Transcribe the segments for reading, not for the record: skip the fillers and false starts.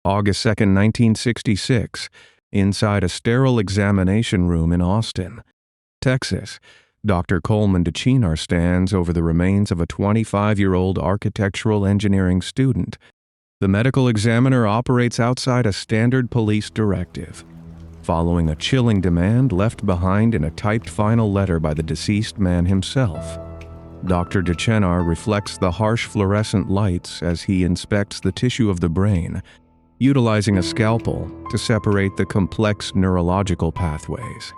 August 2nd, 1966, inside a sterile examination room in Austin, Texas, Dr. Coleman DeChinar stands over the remains of a 25-year-old architectural engineering student. The medical examiner operates outside a standard police directive, following a chilling demand left behind in a typed final letter by the deceased man himself. Dr. DeChinar reflects the harsh fluorescent lights as he inspects the tissue of the brain, utilizing a scalpel to separate the complex neurological pathways.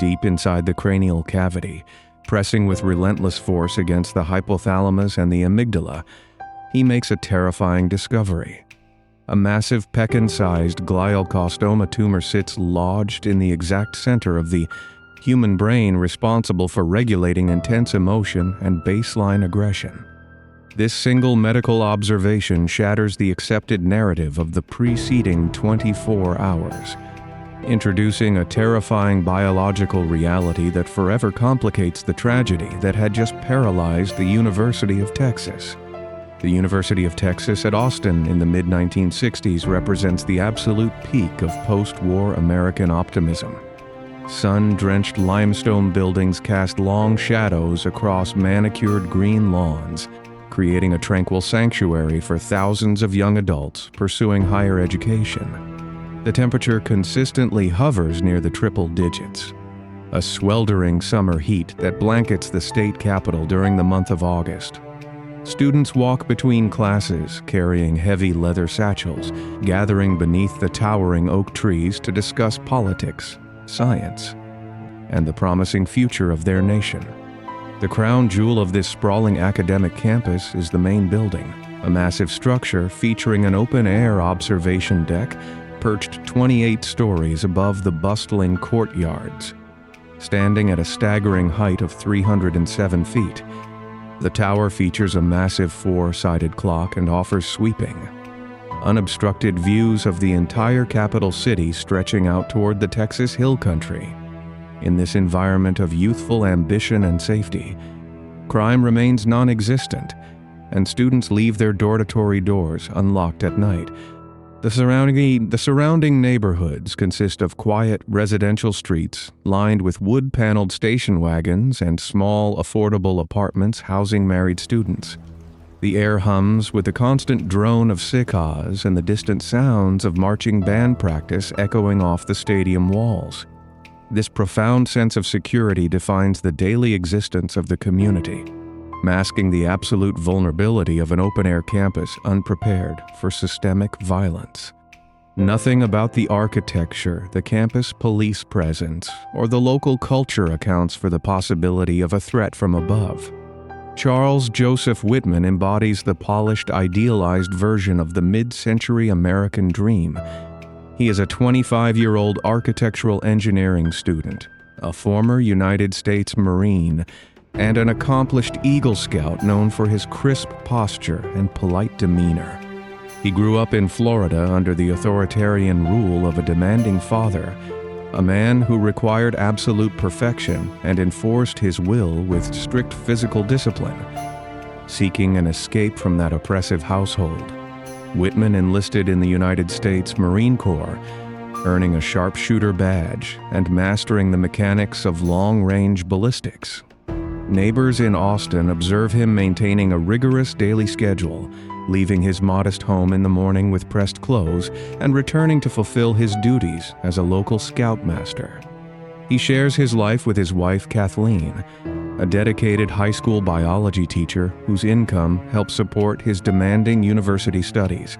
Deep inside the cranial cavity, pressing with relentless force against the hypothalamus and the amygdala, he makes a terrifying discovery. A massive pecan-sized glioblastoma tumor sits lodged in the exact center of the human brain responsible for regulating intense emotion and baseline aggression. This single medical observation shatters the accepted narrative of the preceding 24 hours, introducing a terrifying biological reality that forever complicates the tragedy that had just paralyzed the University of Texas. The University of Texas at Austin in the mid-1960s represents the absolute peak of post-war American optimism. Sun-drenched limestone buildings cast long shadows across manicured green lawns, creating a tranquil sanctuary for thousands of young adults pursuing higher education. The temperature consistently hovers near the triple digits, a sweltering summer heat that blankets the state capital during the month of August. Students walk between classes carrying heavy leather satchels, gathering beneath the towering oak trees to discuss politics, science, and the promising future of their nation. The crown jewel of this sprawling academic campus is the main building, a massive structure featuring an open-air observation deck perched 28 stories above the bustling courtyards. Standing at a staggering height of 307 feet, the tower features a massive four-sided clock and offers sweeping, unobstructed views of the entire capital city stretching out toward the Texas Hill Country. In this environment of youthful ambition and safety, crime remains non-existent, and students leave their dormitory doors unlocked at night. The surrounding neighborhoods consist of quiet residential streets lined with wood-paneled station wagons and small, affordable apartments housing married students. The air hums with the constant drone of cicadas and the distant sounds of marching band practice echoing off the stadium walls. This profound sense of security defines the daily existence of the community, masking the absolute vulnerability of an open-air campus unprepared for systemic violence. Nothing about the architecture, the campus police presence, or the local culture accounts for the possibility of a threat from above. Charles Joseph Whitman embodies the polished, idealized version of the mid-century American dream. He is a 25-year-old architectural engineering student, a former United States Marine, and an accomplished Eagle Scout known for his crisp posture and polite demeanor. He grew up in Florida under the authoritarian rule of a demanding father, a man who required absolute perfection and enforced his will with strict physical discipline. Seeking an escape from that oppressive household, Whitman enlisted in the United States Marine Corps, earning a sharpshooter badge and mastering the mechanics of long-range ballistics. Neighbors in Austin observe him maintaining a rigorous daily schedule, leaving his modest home in the morning with pressed clothes and returning to fulfill his duties as a local scoutmaster. He shares his life with his wife Kathleen, a dedicated high school biology teacher whose income helps support his demanding university studies.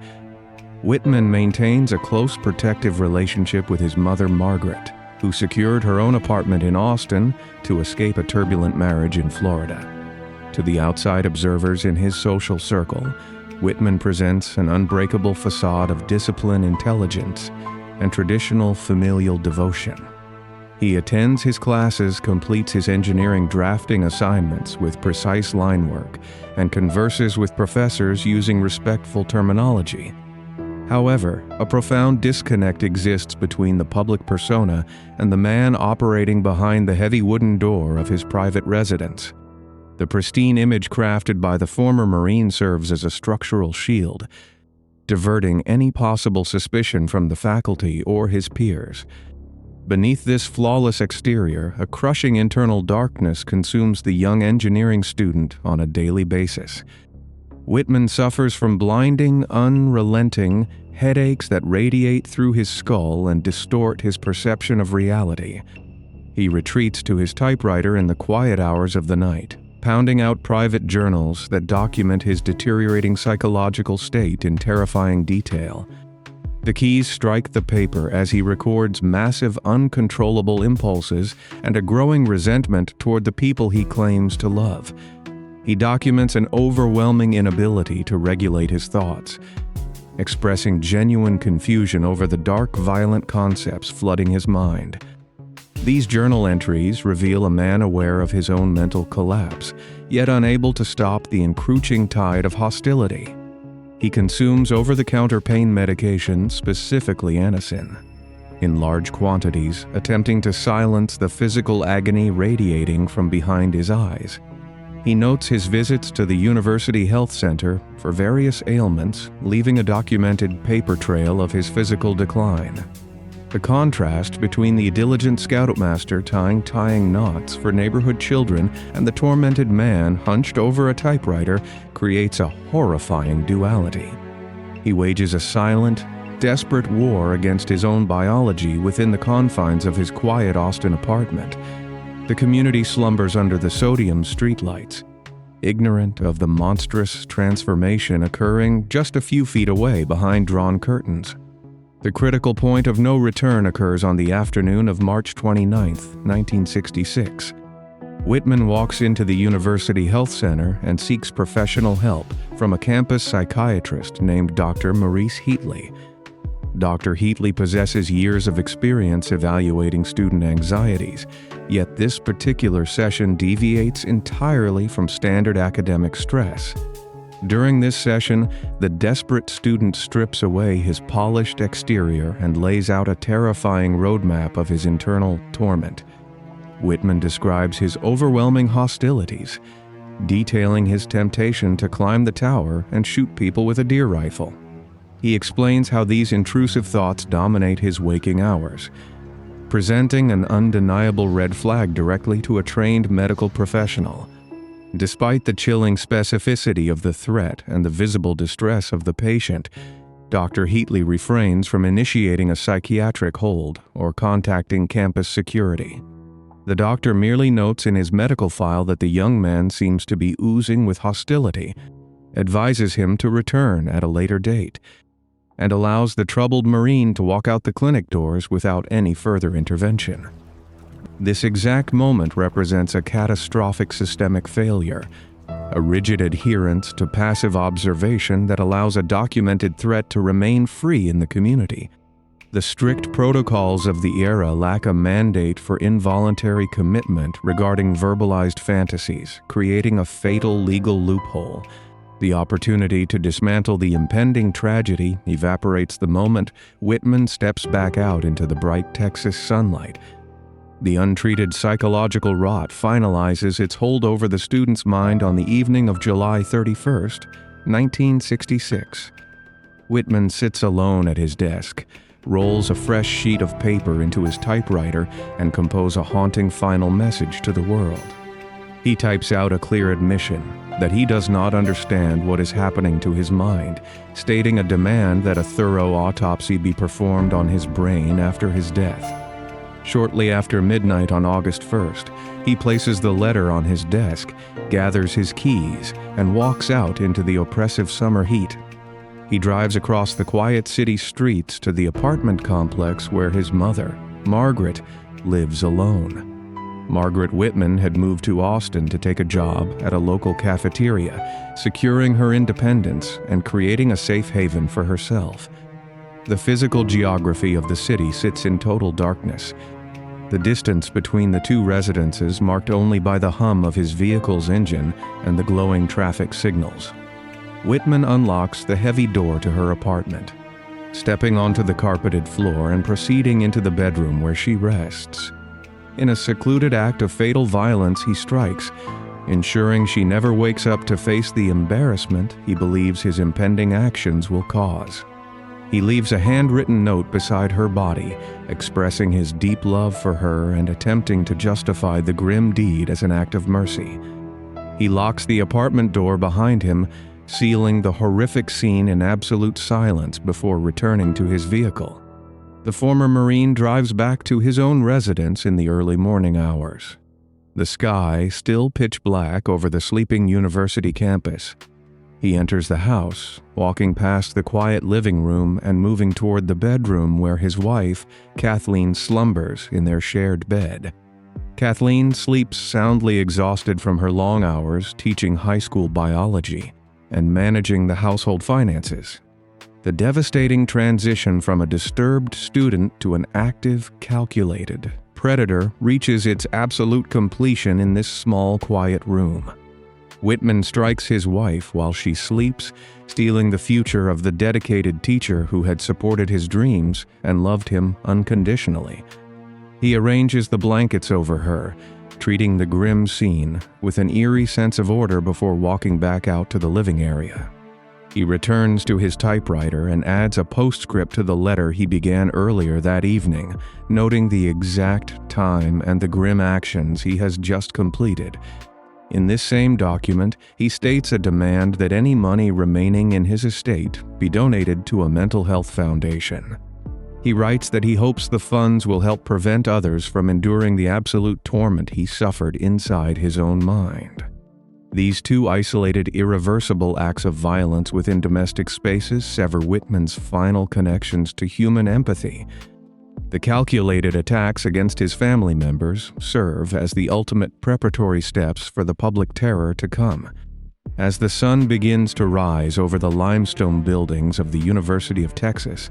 Whitman maintains a close protective relationship with his mother Margaret, who secured her own apartment in Austin to escape a turbulent marriage in Florida. To the outside observers in his social circle, Whitman presents an unbreakable facade of discipline, intelligence, and traditional familial devotion. He attends his classes, completes his engineering drafting assignments with precise line work, and converses with professors using respectful terminology. However, a profound disconnect exists between the public persona and the man operating behind the heavy wooden door of his private residence. The pristine image crafted by the former Marine serves as a structural shield, diverting any possible suspicion from the faculty or his peers. Beneath this flawless exterior, a crushing internal darkness consumes the young engineering student on a daily basis. Whitman suffers from blinding, unrelenting headaches that radiate through his skull and distort his perception of reality. He retreats to his typewriter in the quiet hours of the night, pounding out private journals that document his deteriorating psychological state in terrifying detail. The keys strike the paper as he records massive, uncontrollable impulses and a growing resentment toward the people he claims to love. He documents an overwhelming inability to regulate his thoughts, expressing genuine confusion over the dark, violent concepts flooding his mind. These journal entries reveal a man aware of his own mental collapse, yet unable to stop the encroaching tide of hostility. He consumes over-the-counter pain medication, specifically Anacin, in large quantities, attempting to silence the physical agony radiating from behind his eyes. He notes his visits to the University Health Center for various ailments, leaving a documented paper trail of his physical decline. The contrast between the diligent scoutmaster tying knots for neighborhood children and the tormented man hunched over a typewriter creates a horrifying duality. He wages a silent, desperate war against his own biology within the confines of his quiet Austin apartment. The community slumbers under the sodium streetlights, ignorant of the monstrous transformation occurring just a few feet away behind drawn curtains. The critical point of no return occurs on the afternoon of March 29, 1966. Whitman walks into the University Health Center and seeks professional help from a campus psychiatrist named Dr. Maurice Heatley. Dr. Heatley possesses years of experience evaluating student anxieties, yet this particular session deviates entirely from standard academic stress. During this session, the desperate student strips away his polished exterior and lays out a terrifying roadmap of his internal torment. Whitman describes his overwhelming hostilities, detailing his temptation to climb the tower and shoot people with a deer rifle. He explains how these intrusive thoughts dominate his waking hours, presenting an undeniable red flag directly to a trained medical professional. Despite the chilling specificity of the threat and the visible distress of the patient, Dr. Heatley refrains from initiating a psychiatric hold or contacting campus security. The doctor merely notes in his medical file that the young man seems to be oozing with hostility, advises him to return at a later date, and allows the troubled Marine to walk out the clinic doors without any further intervention. This exact moment represents a catastrophic systemic failure, a rigid adherence to passive observation that allows a documented threat to remain free in the community. The strict protocols of the era lack a mandate for involuntary commitment regarding verbalized fantasies, creating a fatal legal loophole. The opportunity to dismantle the impending tragedy evaporates the moment Whitman steps back out into the bright Texas sunlight. The untreated psychological rot finalizes its hold over the student's mind on the evening of July 31, 1966. Whitman sits alone at his desk, rolls a fresh sheet of paper into his typewriter, and composes a haunting final message to the world. He types out a clear admission that he does not understand what is happening to his mind, stating a demand that a thorough autopsy be performed on his brain after his death. Shortly after midnight on August 1st, he places the letter on his desk, gathers his keys, and walks out into the oppressive summer heat. He drives across the quiet city streets to the apartment complex where his mother, Margaret, lives alone. Margaret Whitman had moved to Austin to take a job at a local cafeteria, securing her independence and creating a safe haven for herself. The physical geography of the city sits in total darkness, the distance between the two residences marked only by the hum of his vehicle's engine and the glowing traffic signals. Whitman unlocks the heavy door to her apartment, stepping onto the carpeted floor and proceeding into the bedroom where she rests. In a secluded act of fatal violence, he strikes, ensuring she never wakes up to face the embarrassment he believes his impending actions will cause. He leaves a handwritten note beside her body, expressing his deep love for her and attempting to justify the grim deed as an act of mercy. He locks the apartment door behind him, sealing the horrific scene in absolute silence before returning to his vehicle. The former Marine drives back to his own residence in the early morning hours. The sky still pitch black over the sleeping university campus. He enters the house, walking past the quiet living room and moving toward the bedroom where his wife, Kathleen, slumbers in their shared bed. Kathleen sleeps soundly, exhausted from her long hours teaching high school biology and managing the household finances. The devastating transition from a disturbed student to an active, calculated predator reaches its absolute completion in this small, quiet room. Whitman strikes his wife while she sleeps, stealing the future of the dedicated teacher who had supported his dreams and loved him unconditionally. He arranges the blankets over her, treating the grim scene with an eerie sense of order before walking back out to the living area. He returns to his typewriter and adds a postscript to the letter he began earlier that evening, noting the exact time and the grim actions he has just completed. In this same document, he states a demand that any money remaining in his estate be donated to a mental health foundation. He writes that he hopes the funds will help prevent others from enduring the absolute torment he suffered inside his own mind. These two isolated, irreversible acts of violence within domestic spaces sever Whitman's final connections to human empathy. The calculated attacks against his family members serve as the ultimate preparatory steps for the public terror to come. As the sun begins to rise over the limestone buildings of the University of Texas,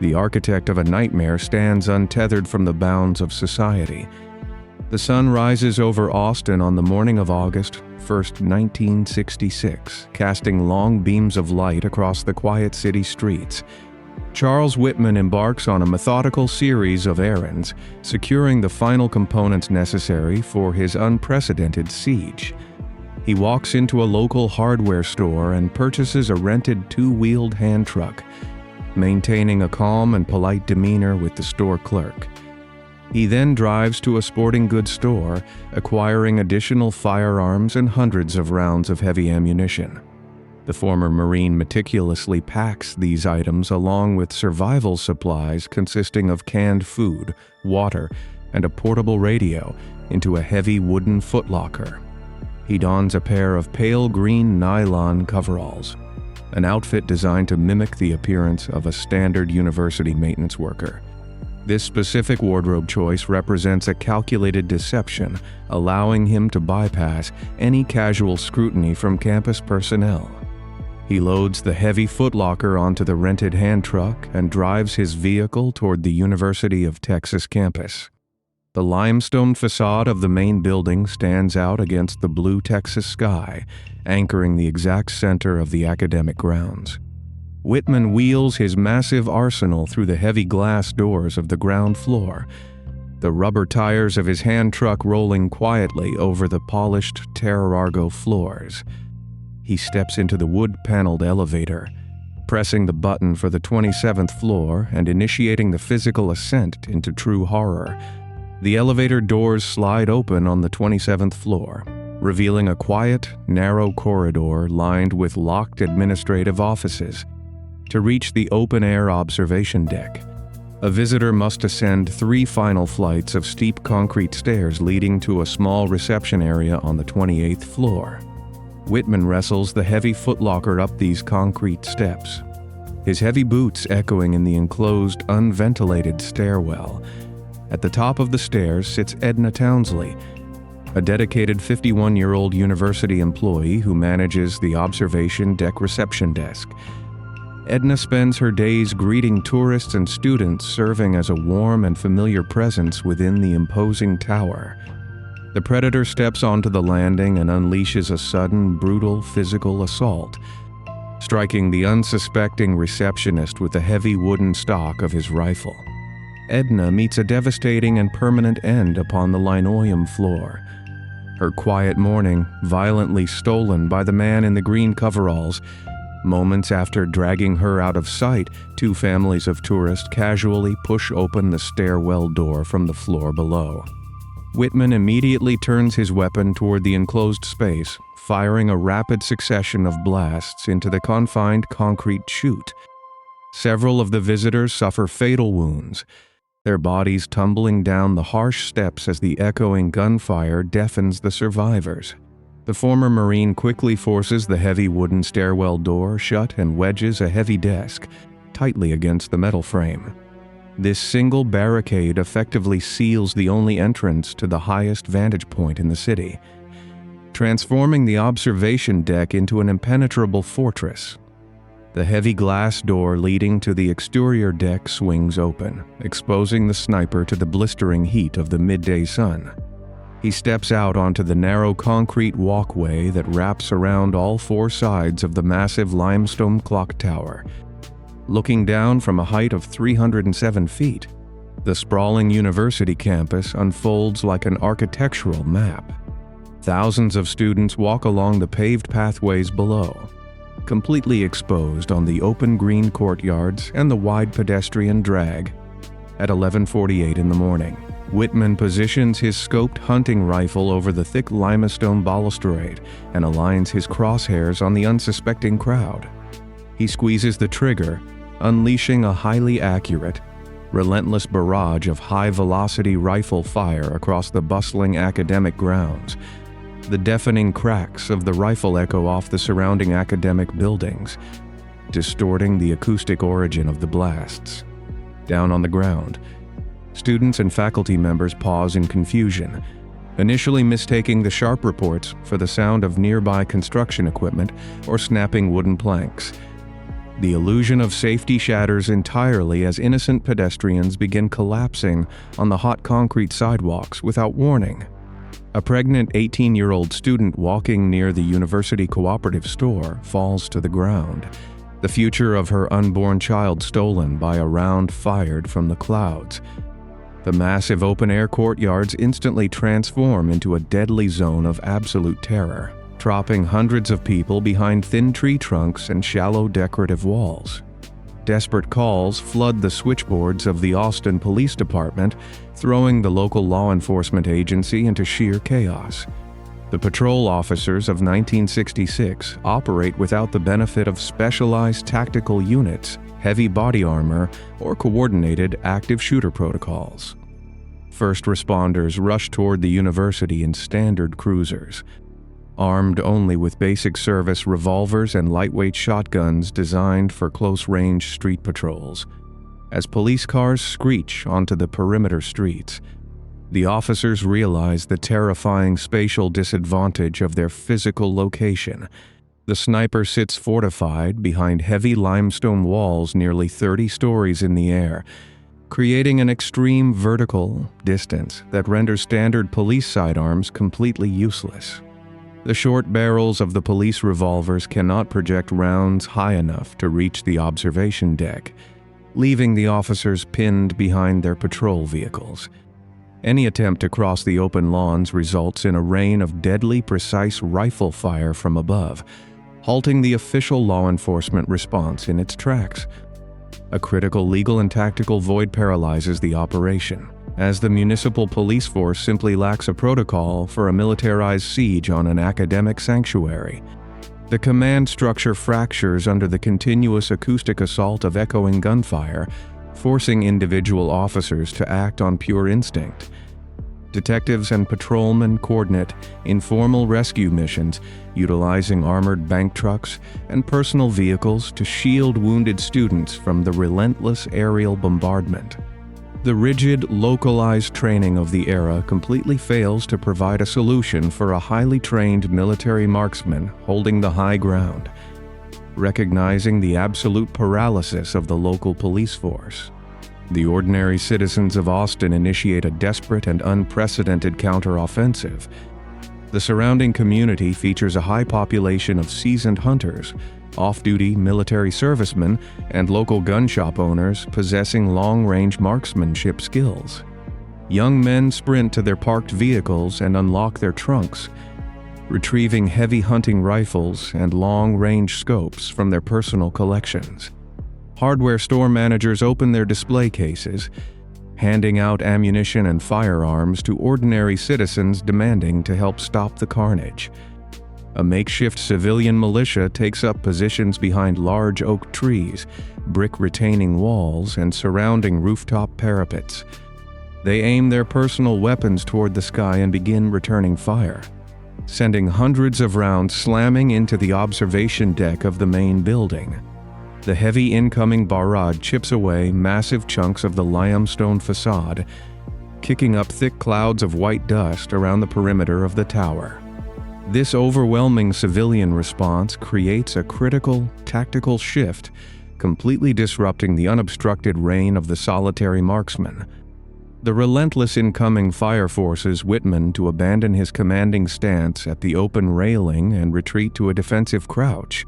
the architect of a nightmare stands untethered from the bounds of society. The sun rises over Austin on the morning of August 1st, 1966, casting long beams of light across the quiet city streets. Charles Whitman embarks on a methodical series of errands, securing the final components necessary for his unprecedented siege. He walks into a local hardware store and purchases a rented two-wheeled hand truck, maintaining a calm and polite demeanor with the store clerk. He then drives to a sporting goods store, acquiring additional firearms and hundreds of rounds of heavy ammunition. The former Marine meticulously packs these items along with survival supplies consisting of canned food, water, and a portable radio into a heavy wooden footlocker. He dons a pair of pale green nylon coveralls, an outfit designed to mimic the appearance of a standard university maintenance worker. This specific wardrobe choice represents a calculated deception, allowing him to bypass any casual scrutiny from campus personnel. He loads the heavy footlocker onto the rented hand truck and drives his vehicle toward the University of Texas campus. The limestone facade of the main building stands out against the blue Texas sky, anchoring the exact center of the academic grounds. Whitman wheels his massive arsenal through the heavy glass doors of the ground floor, the rubber tires of his hand truck rolling quietly over the polished Terra Argo floors. He steps into the wood-paneled elevator, pressing the button for the 27th floor and initiating the physical ascent into true horror. The elevator doors slide open on the 27th floor, revealing a quiet, narrow corridor lined with locked administrative offices. To reach the open-air observation deck, a visitor must ascend 3 final flights of steep concrete stairs leading to a small reception area on the 28th floor. Whitman wrestles the heavy footlocker up these concrete steps, his heavy boots echoing in the enclosed, unventilated stairwell. At the top of the stairs sits Edna Townsley, a dedicated 51-year-old university employee who manages the observation deck reception desk. Edna spends her days greeting tourists and students, serving as a warm and familiar presence within the imposing tower. The predator steps onto the landing and unleashes a sudden, brutal physical assault, striking the unsuspecting receptionist with the heavy wooden stock of his rifle. Edna meets a devastating and permanent end upon the linoleum floor. her quiet morning violently stolen by the man in the green coveralls. Moments after dragging her out of sight, two families of tourists casually push open the stairwell door from the floor below. Whitman immediately turns his weapon toward the enclosed space, firing a rapid succession of blasts into the confined concrete chute. Several of the visitors suffer fatal wounds, their bodies tumbling down the harsh steps as the echoing gunfire deafens the survivors. The former Marine quickly forces the heavy wooden stairwell door shut and wedges a heavy desk tightly against the metal frame. This single barricade effectively seals the only entrance to the highest vantage point in the city, transforming the observation deck into an impenetrable fortress. The heavy glass door leading to the exterior deck swings open, exposing the sniper to the blistering heat of the midday sun. He steps out onto the narrow concrete walkway that wraps around all four sides of the massive limestone clock tower. Looking down from a height of 307 feet, the sprawling university campus unfolds like an architectural map. Thousands of students walk along the paved pathways below, completely exposed on the open green courtyards and the wide pedestrian drag. At 11:48 in the morning, Whitman positions his scoped hunting rifle over the thick limestone balustrade and aligns his crosshairs on the unsuspecting crowd. He squeezes the trigger, unleashing a highly accurate, relentless barrage of high-velocity rifle fire across the bustling academic grounds. The deafening cracks of the rifle echo off the surrounding academic buildings, distorting the acoustic origin of the blasts. Down on the ground, students and faculty members pause in confusion, initially mistaking the sharp reports for the sound of nearby construction equipment or snapping wooden planks. The illusion of safety shatters entirely as innocent pedestrians begin collapsing on the hot concrete sidewalks without warning. A pregnant 18-year-old student walking near the university cooperative store falls to the ground, the future of her unborn child stolen by a round fired from the clouds. The massive open-air courtyards instantly transform into a deadly zone of absolute terror, trapping hundreds of people behind thin tree trunks and shallow decorative walls. Desperate calls flood the switchboards of the Austin Police Department, throwing the local law enforcement agency into sheer chaos. The patrol officers of 1966 operate without the benefit of specialized tactical units, heavy body armor, or coordinated active shooter protocols. First responders rush toward the university in standard cruisers, armed only with basic service revolvers and lightweight shotguns designed for close-range street patrols. As police cars screech onto the perimeter streets, the officers realize the terrifying spatial disadvantage of their physical location. The sniper sits fortified behind heavy limestone walls nearly 30 stories in the air, creating an extreme vertical distance that renders standard police sidearms completely useless. The short barrels of the police revolvers cannot project rounds high enough to reach the observation deck, leaving the officers pinned behind their patrol vehicles. Any attempt to cross the open lawns results in a rain of deadly precise rifle fire from above, halting the official law enforcement response in its tracks. A critical legal and tactical void paralyzes the operation, as the municipal police force simply lacks a protocol for a militarized siege on an academic sanctuary. The command structure fractures under the continuous acoustic assault of echoing gunfire, forcing individual officers to act on pure instinct. Detectives and patrolmen coordinate informal rescue missions, utilizing armored bank trucks and personal vehicles to shield wounded students from the relentless aerial bombardment. The rigid, localized training of the era completely fails to provide a solution for a highly trained military marksman holding the high ground, recognizing the absolute paralysis of the local police force. The ordinary citizens of Austin initiate a desperate and unprecedented counteroffensive. The surrounding community features a high population of seasoned hunters, off-duty military servicemen, and local gun shop owners possessing long-range marksmanship skills. Young men sprint to their parked vehicles and unlock their trunks, retrieving heavy hunting rifles and long-range scopes from their personal collections. Hardware store managers open their display cases, handing out ammunition and firearms to ordinary citizens demanding to help stop the carnage. A makeshift civilian militia takes up positions behind large oak trees, brick retaining walls, and surrounding rooftop parapets. They aim their personal weapons toward the sky and begin returning fire, sending hundreds of rounds slamming into the observation deck of the main building. The heavy incoming barrage chips away massive chunks of the limestone facade, kicking up thick clouds of white dust around the perimeter of the tower. This overwhelming civilian response creates a critical, tactical shift, completely disrupting the unobstructed reign of the solitary marksman. The relentless incoming fire forces Whitman to abandon his commanding stance at the open railing and retreat to a defensive crouch.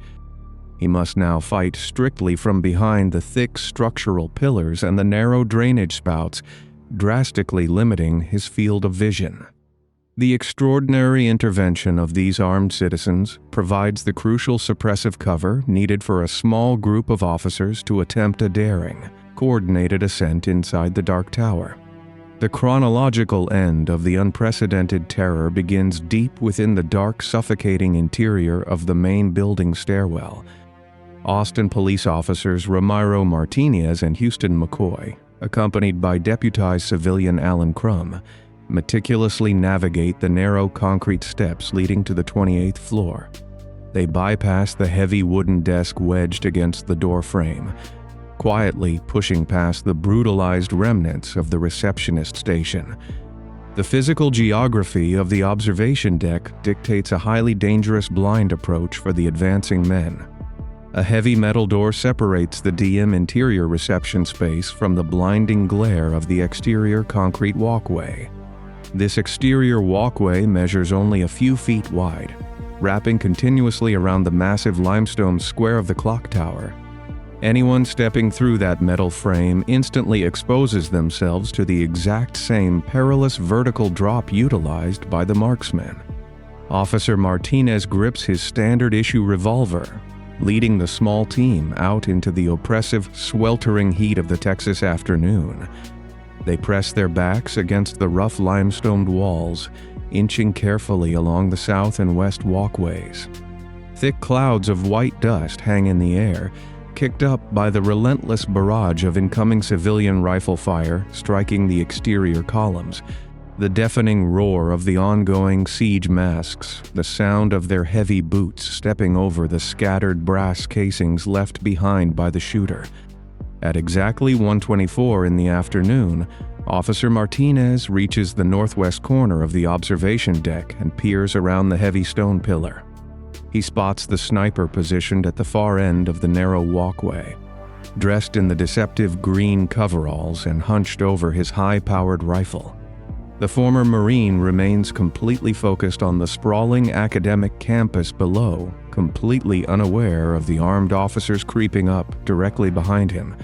He must now fight strictly from behind the thick structural pillars and the narrow drainage spouts, drastically limiting his field of vision. The extraordinary intervention of these armed citizens provides the crucial suppressive cover needed for a small group of officers to attempt a daring, coordinated ascent inside the Dark Tower. The chronological end of the unprecedented terror begins deep within the dark, suffocating interior of the main building stairwell. Austin police officers Ramiro Martinez and Houston McCoy, accompanied by deputized civilian Alan Crum, meticulously navigate the narrow concrete steps leading to the 28th floor. They bypass the heavy wooden desk wedged against the door frame, quietly pushing past the brutalized remnants of the receptionist station. The physical geography of the observation deck dictates a highly dangerous blind approach for the advancing men. A heavy metal door separates the DM interior reception space from the blinding glare of the exterior concrete walkway. This exterior walkway measures only a few feet wide, wrapping continuously around the massive limestone square of the clock tower. Anyone stepping through that metal frame instantly exposes themselves to the exact same perilous vertical drop utilized by the marksman. Officer Martinez grips his standard-issue revolver, leading the small team out into the oppressive, sweltering heat of the Texas afternoon. They press their backs against the rough limestone walls, inching carefully along the south and west walkways. Thick clouds of white dust hang in the air, kicked up by the relentless barrage of incoming civilian rifle fire striking the exterior columns. The deafening roar of the ongoing siege masks, the sound of their heavy boots stepping over the scattered brass casings left behind by the shooter. At exactly 1:24 in the afternoon, Officer Martinez reaches the northwest corner of the observation deck and peers around the heavy stone pillar. He spots the sniper positioned at the far end of the narrow walkway, dressed in the deceptive green coveralls and hunched over his high-powered rifle. The former Marine remains completely focused on the sprawling academic campus below, completely unaware of the armed officers creeping up directly behind him.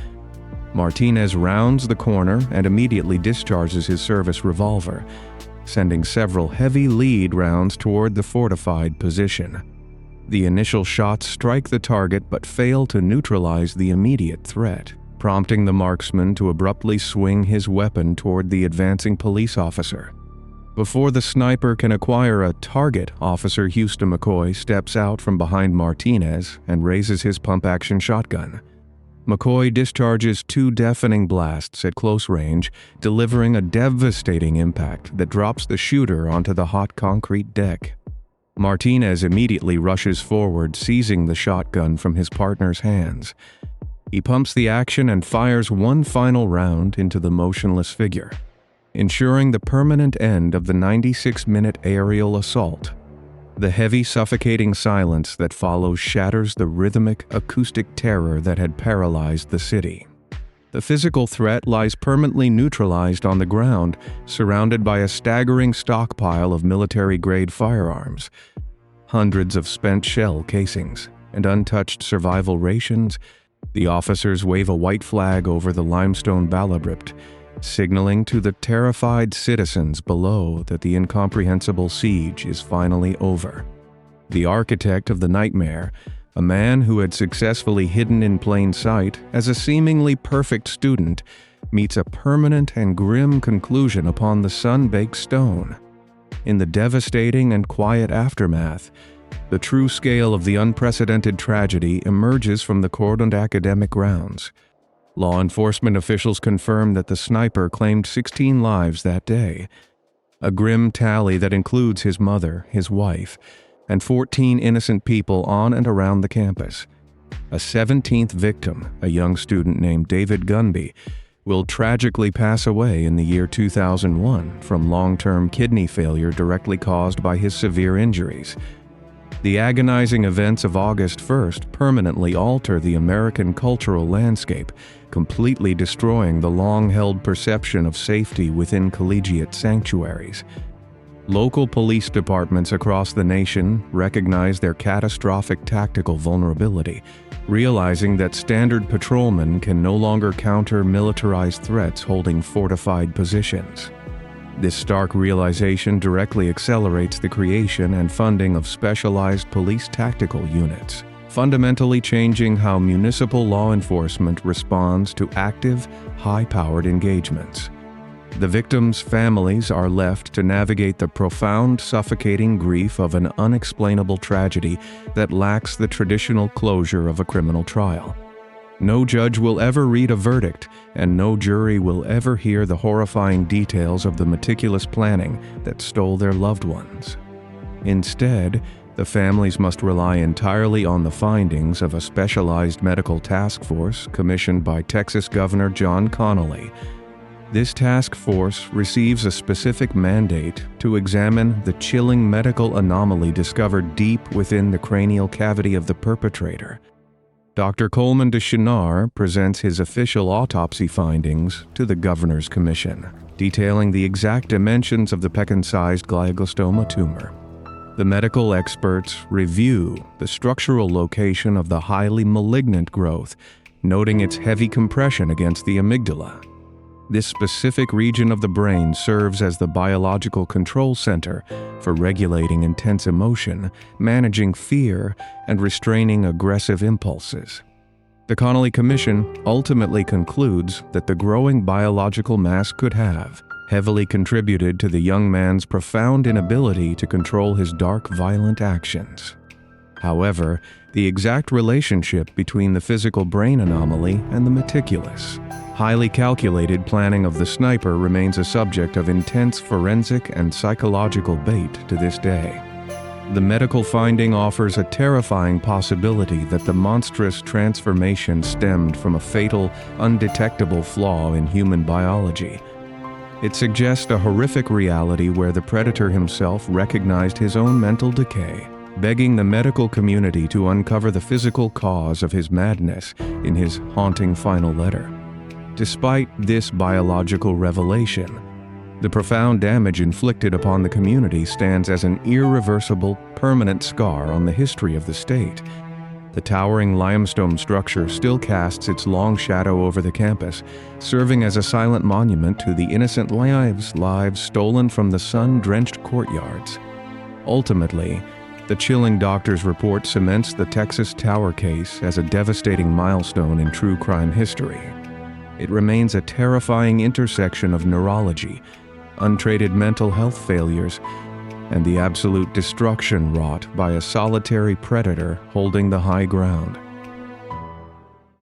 Martinez rounds the corner and immediately discharges his service revolver, sending several heavy lead rounds toward the fortified position. The initial shots strike the target but fail to neutralize the immediate threat, prompting the marksman to abruptly swing his weapon toward the advancing police officer. Before the sniper can acquire a target, Officer Houston McCoy steps out from behind Martinez and raises his pump-action shotgun. McCoy discharges 2 deafening blasts at close range, delivering a devastating impact that drops the shooter onto the hot concrete deck. Martinez immediately rushes forward, seizing the shotgun from his partner's hands. He pumps the action and fires one final round into the motionless figure, ensuring the permanent end of the 96-minute aerial assault. The heavy, suffocating silence that follows shatters the rhythmic, acoustic terror that had paralyzed the city. The physical threat lies permanently neutralized on the ground, surrounded by a staggering stockpile of military-grade firearms, hundreds of spent shell casings, and untouched survival rations. The officers wave a white flag over the limestone balabript, signaling to the terrified citizens below that the incomprehensible siege is finally over. The architect of the nightmare, a man who had successfully hidden in plain sight as a seemingly perfect student, meets a permanent and grim conclusion upon the sun-baked stone. In the devastating and quiet aftermath, the true scale of the unprecedented tragedy emerges from the cordoned academic grounds. Law enforcement officials confirm that the sniper claimed 16 lives that day, a grim tally that includes his mother, his wife, and 14 innocent people on and around the campus. A 17th victim, a young student named David Gunby, will tragically pass away in the year 2001 from long-term kidney failure directly caused by his severe injuries. The agonizing events of August 1st permanently alter the American cultural landscape, completely destroying the long-held perception of safety within collegiate sanctuaries. Local police departments across the nation recognize their catastrophic tactical vulnerability, realizing that standard patrolmen can no longer counter militarized threats holding fortified positions. This stark realization directly accelerates the creation and funding of specialized police tactical units, fundamentally changing how municipal law enforcement responds to active, high-powered engagements. The victims' families are left to navigate the profound, suffocating grief of an unexplainable tragedy that lacks the traditional closure of a criminal trial. No judge will ever read a verdict, and no jury will ever hear the horrifying details of the meticulous planning that stole their loved ones. Instead, the families must rely entirely on the findings of a specialized medical task force commissioned by Texas Governor John Connally. This task force receives a specific mandate to examine the chilling medical anomaly discovered deep within the cranial cavity of the perpetrator. Dr. Coleman de Chenard presents his official autopsy findings to the governor's commission, detailing the exact dimensions of the pecan-sized glioblastoma tumor. The medical experts review the structural location of the highly malignant growth, noting its heavy compression against the amygdala. This specific region of the brain serves as the biological control center for regulating intense emotion, managing fear, and restraining aggressive impulses. The Connally Commission ultimately concludes that the growing biological mass could have heavily contributed to the young man's profound inability to control his dark, violent actions. However, the exact relationship between the physical brain anomaly and the meticulous, highly calculated planning of the sniper remains a subject of intense forensic and psychological debate to this day. The medical finding offers a terrifying possibility that the monstrous transformation stemmed from a fatal, undetectable flaw in human biology. It suggests a horrific reality where the predator himself recognized his own mental decay, begging the medical community to uncover the physical cause of his madness in his haunting final letter. Despite this biological revelation, the profound damage inflicted upon the community stands as an irreversible, permanent scar on the history of the state. The towering limestone structure still casts its long shadow over the campus, serving as a silent monument to the innocent lives stolen from the sun-drenched courtyards. Ultimately, the chilling doctor's report cements the Texas Tower case as a devastating milestone in true crime history. It remains a terrifying intersection of neurology, untreated mental health failures, and the absolute destruction wrought by a solitary predator holding the high ground.